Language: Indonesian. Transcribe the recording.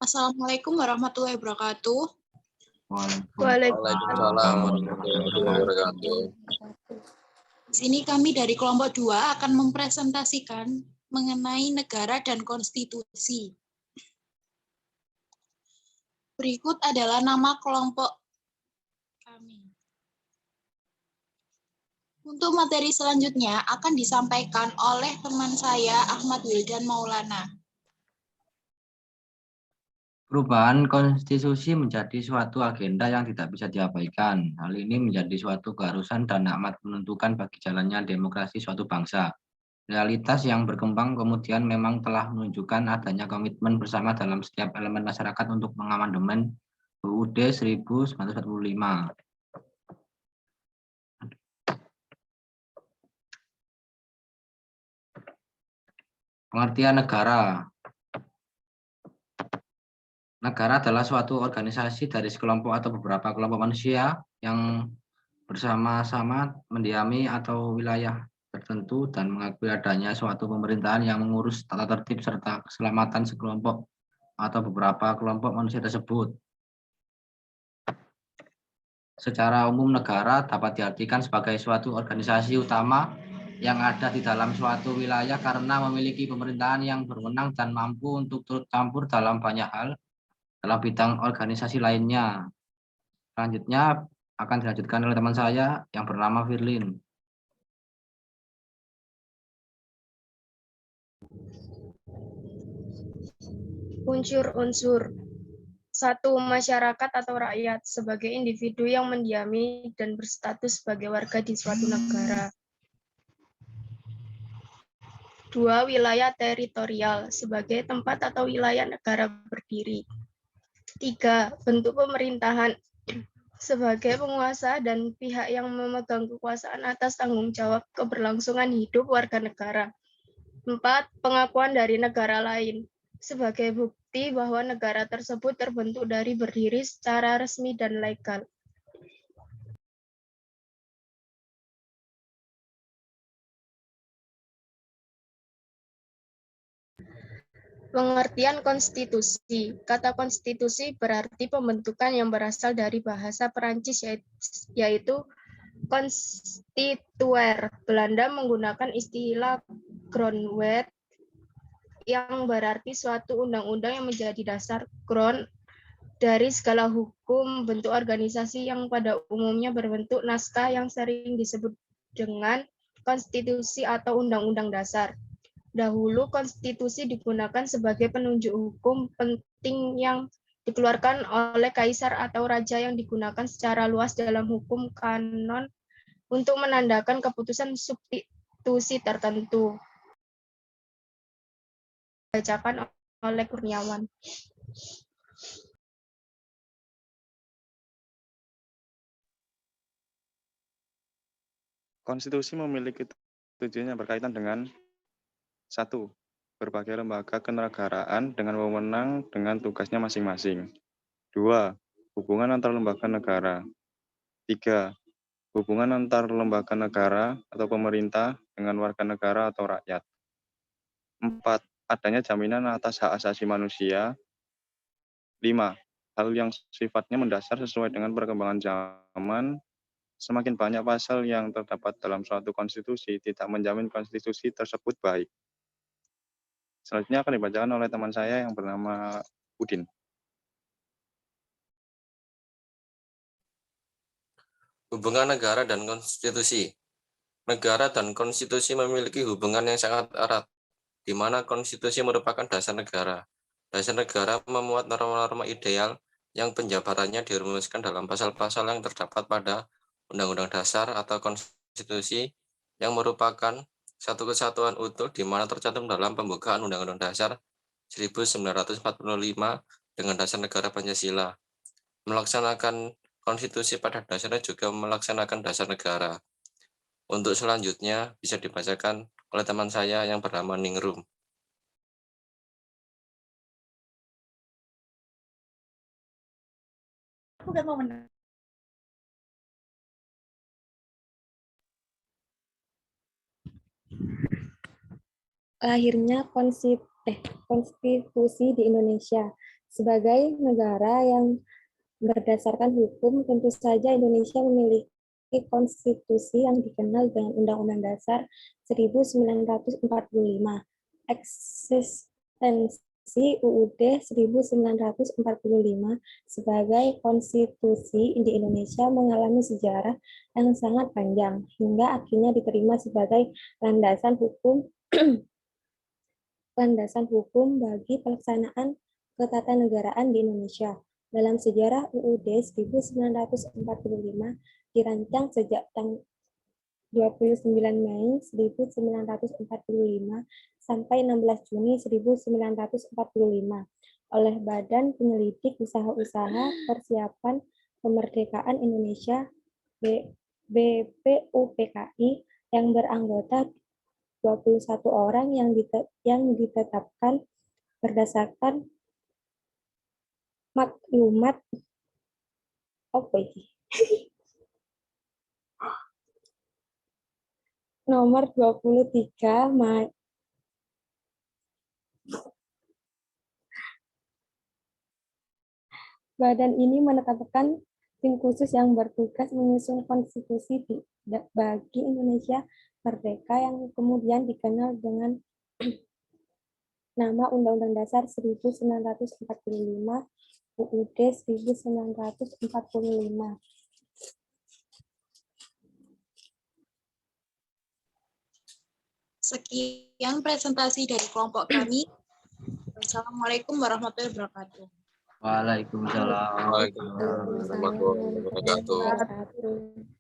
Assalamualaikum warahmatullahi wabarakatuh. Waalaikumsalam warahmatullahi wabarakatuh. Di sini kami dari kelompok 2 akan mempresentasikan mengenai negara dan konstitusi. Berikut adalah nama kelompok kami. Untuk materi selanjutnya akan disampaikan oleh teman saya Ahmad Wildan Maulana. Perubahan konstitusi menjadi suatu agenda yang tidak bisa diabaikan. Hal ini menjadi suatu keharusan dan amat menentukan bagi jalannya demokrasi suatu bangsa. Realitas yang berkembang kemudian memang telah menunjukkan adanya komitmen bersama dalam setiap elemen masyarakat untuk mengamandemen UUD 1945. Pengertian negara. Negara adalah suatu organisasi dari sekelompok atau beberapa kelompok manusia yang bersama-sama mendiami atau wilayah tertentu dan mengakui adanya suatu pemerintahan yang mengurus tata tertib serta keselamatan sekelompok atau beberapa kelompok manusia tersebut. Secara umum, negara dapat diartikan sebagai suatu organisasi utama yang ada di dalam suatu wilayah karena memiliki pemerintahan yang berwenang dan mampu untuk turut campur dalam banyak hal dalam bidang organisasi lainnya. Selanjutnya akan dilanjutkan oleh teman saya yang bernama Firlin. Unsur-unsur. 1. Masyarakat atau rakyat sebagai individu yang mendiami dan berstatus sebagai warga di suatu negara. 2. Wilayah teritorial sebagai tempat atau wilayah negara berdiri. 3. Bentuk pemerintahan sebagai penguasa dan pihak yang memegang kekuasaan atas tanggung jawab keberlangsungan hidup warga negara. 4. Pengakuan dari negara lain sebagai bukti bahwa negara tersebut terbentuk dari berdiri secara resmi dan legal. Pengertian konstitusi. Kata konstitusi berarti pembentukan yang berasal dari bahasa Perancis yaitu constituer. Belanda menggunakan istilah grondwet yang berarti suatu undang-undang yang menjadi dasar grond dari segala hukum. Bentuk organisasi yang pada umumnya berbentuk naskah yang sering disebut dengan konstitusi atau undang-undang dasar. Dahulu konstitusi digunakan sebagai penunjuk hukum penting yang dikeluarkan oleh kaisar atau raja yang digunakan secara luas dalam hukum kanon untuk menandakan keputusan substitusi tertentu. Dibacakan oleh Kurniawan. Konstitusi memiliki tujuan yang berkaitan dengan 1. Berbagai lembaga kenegaraan dengan wewenang dengan tugasnya masing-masing. 2. Hubungan antar lembaga negara. 3. Hubungan antar lembaga negara atau pemerintah dengan warga negara atau rakyat. 4. Adanya jaminan atas hak asasi manusia. 5. Hal yang sifatnya mendasar sesuai dengan perkembangan zaman. Semakin banyak pasal yang terdapat dalam suatu konstitusi tidak menjamin konstitusi tersebut baik. Selanjutnya akan dibacakan oleh teman saya yang bernama Udin. Hubungan negara dan konstitusi. Negara dan konstitusi memiliki hubungan yang sangat erat, di mana konstitusi merupakan dasar negara. Dasar negara memuat norma-norma ideal yang penjabarannya dirumuskan dalam pasal-pasal yang terdapat pada Undang-Undang Dasar atau konstitusi yang merupakan satu kesatuan utuh di mana tercantum dalam pembukaan Undang-Undang Dasar 1945 dengan dasar negara Pancasila. Melaksanakan konstitusi pada dasarnya juga melaksanakan dasar negara. Untuk selanjutnya bisa dibacakan oleh teman saya yang bernama Ningrum. Lahirnya konstitusi di Indonesia. Sebagai negara yang berdasarkan hukum, tentu saja Indonesia memiliki konstitusi yang dikenal dengan Undang-Undang Dasar 1945. Eksistensi UUD 1945 sebagai konstitusi di Indonesia mengalami sejarah yang sangat panjang, hingga akhirnya diterima sebagai landasan hukum bagi pelaksanaan ketatanegaraan di Indonesia. Dalam sejarah, UUD 1945 dirancang sejak tanggal 29 Mei 1945 sampai 16 Juni 1945 oleh Badan Penyelidik Usaha-usaha Persiapan Kemerdekaan Indonesia BPUPKI yang beranggota 21 orang yang ditetapkan berdasarkan maklumat nomor 23 Badan ini menetapkan tim khusus yang bertugas menyusun konstitusi bagi Indonesia merdeka yang kemudian dikenal dengan nama Undang-Undang Dasar 1945 UUD 1945. Sekian presentasi dari kelompok kami. Assalamualaikum warahmatullahi wabarakatuh. Waalaikumsalam. Waalaikumsalam warahmatullahi wabarakatuh. Wabarakatuh.